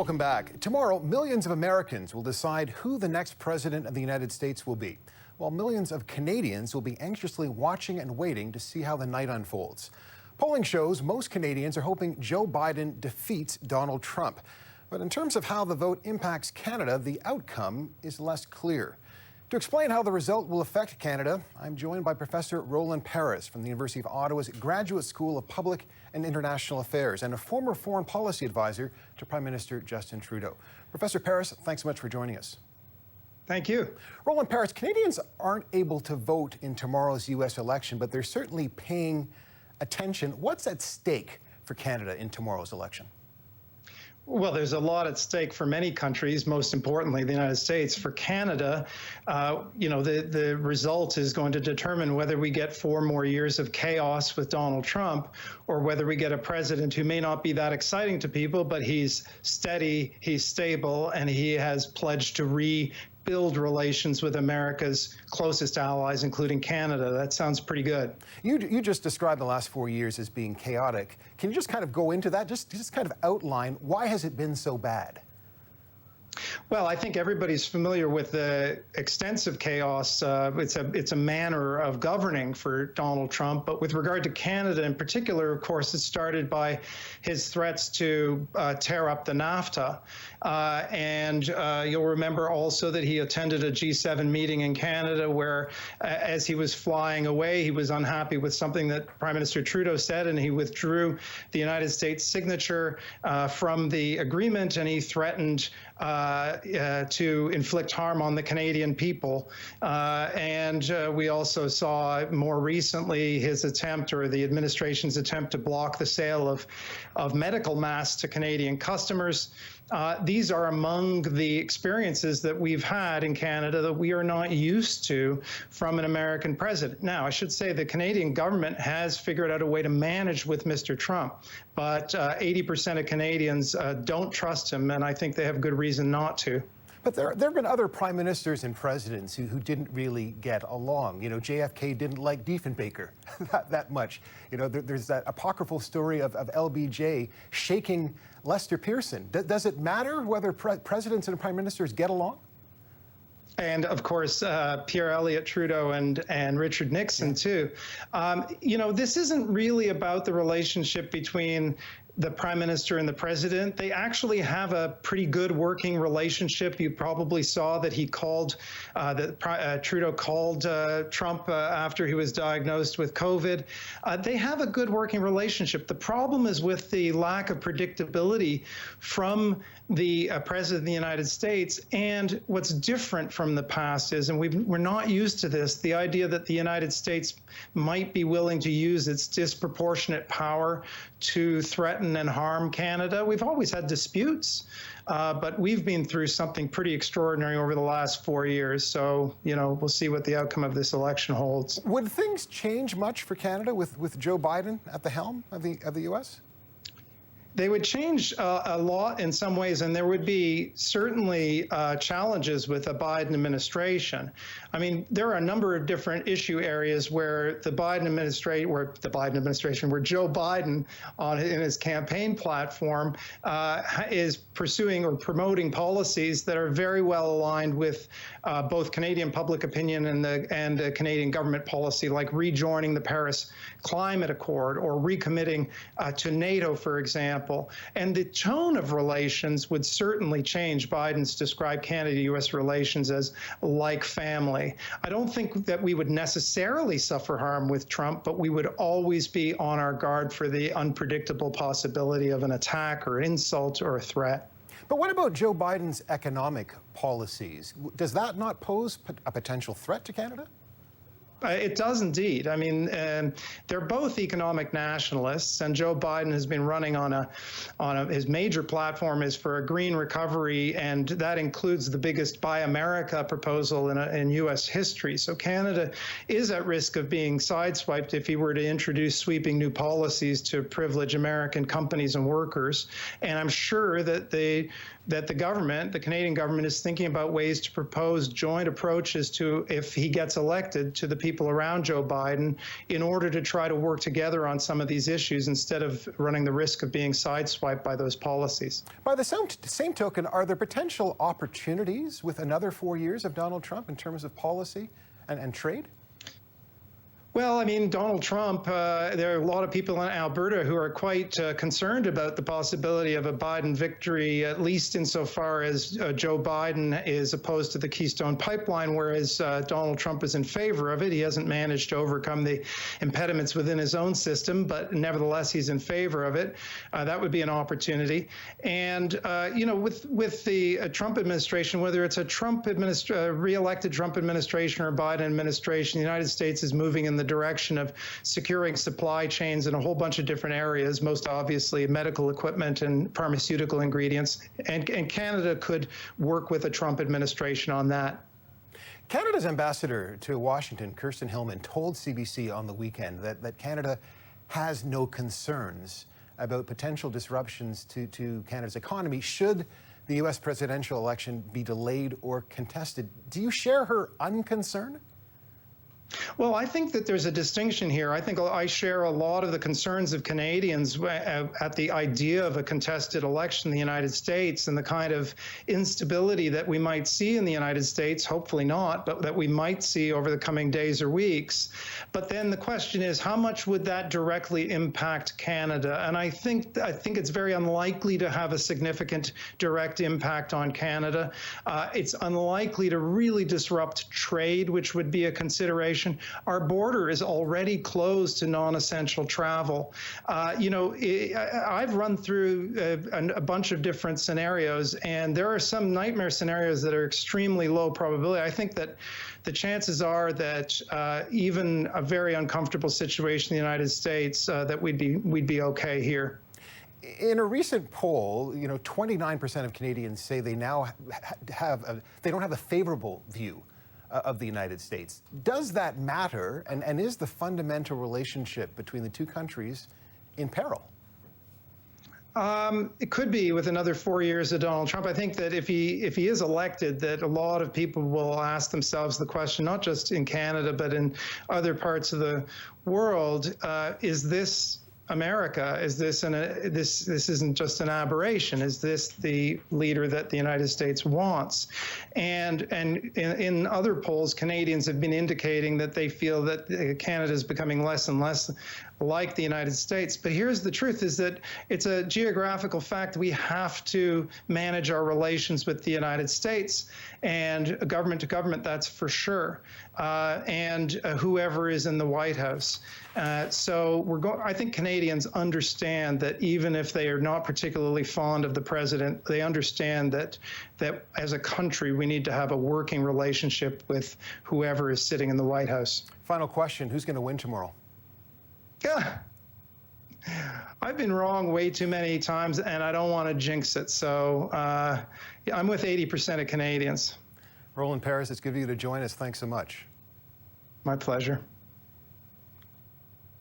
Welcome back. Tomorrow, millions of Americans will decide who the next president of the United States will be, while millions of Canadians will be anxiously watching and waiting to see how the night unfolds. Polling shows most Canadians are hoping Joe Biden defeats Donald Trump. But in terms of how the vote impacts Canada, the outcome is less clear. To explain how the result will affect Canada, I'm joined by Professor Roland Paris from the University of Ottawa's Graduate School of Public and International Affairs and a former foreign policy advisor to Prime Minister Justin Trudeau. Professor Paris, thanks so much for joining us. Thank you. Roland Paris, Canadians aren't able to vote in tomorrow's U.S. election, but they're certainly paying attention. What's at stake for Canada in tomorrow's election? Well, there's a lot at stake for many countries, most importantly the United States. For Canada, the result is going to determine whether we get 4 more years of chaos with Donald Trump or whether we get a president who may not be that exciting to people, but he's steady, he's stable, and he has pledged to rebuild relations with America's closest allies, including Canada. That sounds pretty good. You just described the last 4 years as being chaotic. Can you just kind of go into that? Just kind of outline, why has it been so bad? Well, I think everybody's familiar with the extensive chaos. It's a manner of governing for Donald Trump. But with regard to Canada in particular, of course, it started by his threats to tear up the NAFTA. And you'll remember also that he attended a G7 meeting in Canada where, as he was flying away, he was unhappy with something that Prime Minister Trudeau said, and he withdrew the United States signature from the agreement, and he threatened to inflict harm on the Canadian people. And we also saw more recently his attempt, or the administration's attempt, to block the sale of medical masks to Canadian customers. These are among the experiences that we've had in Canada that we are not used to from an American president. Now, I should say the Canadian government has figured out a way to manage with Mr. Trump, but 80% of Canadians don't trust him, and I think they have good reason not to. But there have been other prime ministers and presidents who didn't really get along. You know, JFK didn't like Diefenbaker that much. You know, there's that apocryphal story of LBJ shaking Lester Pearson. Does it matter whether presidents and prime ministers get along? And of course, Pierre Elliott Trudeau and Richard Nixon, too. This isn't really about the relationship between the prime minister and the president. They actually have a pretty good working relationship. You probably saw that he called, Trudeau called Trump after he was diagnosed with COVID. They have a good working relationship. The problem is with the lack of predictability from the president of the United States. And what's different from the past is, and we're not used to this, the idea that the United States might be willing to use its disproportionate power to threaten and harm Canada. We've always had disputes, but we've been through something pretty extraordinary over the last 4 years. So, we'll see what the outcome of this election holds. Would things change much for Canada with Joe Biden at the helm of the U.S.? They would change a lot in some ways, and there would be certainly challenges with a Biden administration. I mean, there are a number of different issue areas where Joe Biden in his campaign platform is pursuing or promoting policies that are very well aligned with both Canadian public opinion and the Canadian government policy, like rejoining the Paris Climate Accord or recommitting to NATO, for example. And the tone of relations would certainly change. Biden's described Canada-U.S. relations as like family. I don't think that we would necessarily suffer harm with Trump, but we would always be on our guard for the unpredictable possibility of an attack or an insult or a threat. But what about Joe Biden's economic policies? Does that not pose a potential threat to Canada? It does indeed. I mean, they're both economic nationalists, and Joe Biden has been running his major platform is for a green recovery, and that includes the biggest Buy America proposal in U.S. history. So Canada is at risk of being sideswiped if he were to introduce sweeping new policies to privilege American companies and workers. And I'm sure that the that the Canadian government, is thinking about ways to propose joint approaches to, if he gets elected, to the people around Joe Biden in order to try to work together on some of these issues instead of running the risk of being sideswiped by those policies. By the same token, are there potential opportunities with another 4 years of Donald Trump in terms of policy and trade? Well, I mean, Donald Trump, there are a lot of people in Alberta who are quite concerned about the possibility of a Biden victory, at least insofar as Joe Biden is opposed to the Keystone Pipeline, whereas Donald Trump is in favor of it. He hasn't managed to overcome the impediments within his own system, but nevertheless, he's in favor of it. That would be an opportunity. And, you know, with the Trump administration, whether it's a re-elected Trump administration or Biden administration, the United States is moving in the direction of securing supply chains in a whole bunch of different areas, most obviously medical equipment and pharmaceutical ingredients. And Canada could work with the Trump administration on that. Canada's ambassador to Washington, Kirsten Hillman, told CBC on the weekend that Canada has no concerns about potential disruptions to Canada's economy should the U.S. presidential election be delayed or contested. Do you share her unconcern? Well, I think that there's a distinction here. I think I share a lot of the concerns of Canadians at the idea of a contested election in the United States and the kind of instability that we might see in the United States, hopefully not, but that we might see over the coming days or weeks. But then the question is, how much would that directly impact Canada? And I think it's very unlikely to have a significant direct impact on Canada. It's unlikely to really disrupt trade, which would be a consideration. Our border is already closed to non-essential travel. You know, I've run through a bunch of different scenarios, and there are some nightmare scenarios that are extremely low probability. I think that the chances are that even a very uncomfortable situation in the United States, that we'd be okay here. In a recent poll, you know, 29% of Canadians say they now they don't have a favorable view of the United States. Does that matter? And is the fundamental relationship between the two countries in peril? It could be with another 4 years of Donald Trump. I think that if he is elected, that a lot of people will ask themselves the question, not just in Canada, but in other parts of the world, is this America? Is this this isn't just an aberration? Is this the leader that the United States wants? And in other polls, Canadians have been indicating that they feel that Canada is becoming less and less like the United States. But here's the truth, is that it's a geographical fact. We have to manage our relations with the United States and government to government, that's for sure, and whoever is in the White House. So I think Canadians understand that even if they are not particularly fond of the president, they understand that as a country, we need to have a working relationship with whoever is sitting in the White House. Final question, who's going to win tomorrow? Yeah, I've been wrong way too many times, and I don't want to jinx it. So yeah, I'm with 80% of Canadians. Roland Paris, it's good of you to join us. Thanks so much. My pleasure.